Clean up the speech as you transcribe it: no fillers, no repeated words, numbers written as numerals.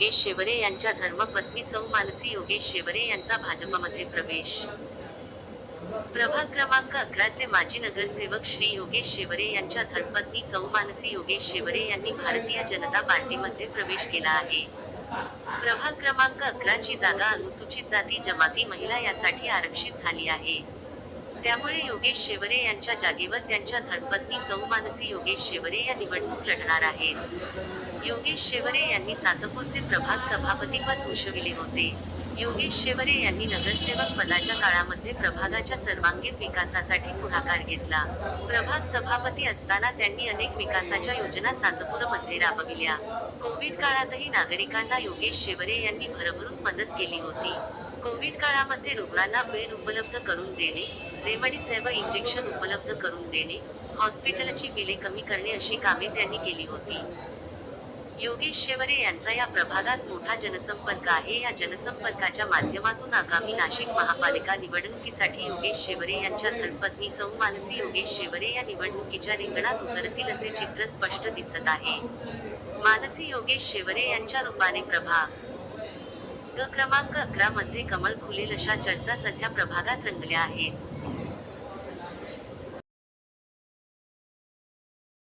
योगेश शेवरे यांच्या धर्मपत्नी सौ मानसी योगेश शेवरे यांचा भाजपमध्ये प्रवेश. प्रभाग क्रमांक 11 चे माजी नगरसेवक श्री योगेश शेवरे यांच्या धर्मपत्नी सौ मानसी योगेश शेवरे यांनी भारतीय जनता पार्टीमध्ये प्रवेश केला आहे. प्रभाग क्रमांक 11 ची जागा अनुसूचित जाती जमाती महिला यासाठी आरक्षित झाली आहे. त्यामुळे योगेश शेवरे यांच्या जागेवर त्यांच्या धर्मपत्नी सौ मानसी योगेश शेवरे या निवडणूक लढणार आहेत. योगेश शेवरे यांनी सातपूरचे प्रभाग सभापतीपद भूषविले होते. योगेश शेवरे यांनी नगरसेवक पदाच्या काळामध्ये प्रभागाच्या सर्वांगीण विकासासाठी पुढाकार घेतला. प्रभाग सभापती असताना त्यांनी अनेक विकासाच्या योजना सातपूरमध्ये राबविल्या. कोविड काळातही नागरिकांना योगेश शेवरे यांनी भरभरून मदत केली होती. कोविड काळामध्ये रुग्णांना बेड उपलब्ध करून देणे, रेमडेसिवीर इंजेक्शन उपलब्ध करून देणे, हॉस्पिटलची बिले कमी करणे अशी कामे त्यांनी केली होती. योगेश शेवरे यांचा या प्रभागात मोठा जनसंपर्क आहे. या जनसंपर्काच्या माध्यमातून आगामी नाशिक महापालिका निवडणुकीसाठी योगेश शेवरे यांच्या धर्मपत्नी सौ मानसी योगेश शेवरे या निवडणुकीच्या रिंगणात उतरतील असे चित्र स्पष्ट दिसत आहे. मानसी योगेश शेवरे यांच्या रूपाने प्रभाग क्रमांक 11 मध्ये कमळ फुलेल अशा चर्चा सध्या प्रभागात रंगल्या आहेत.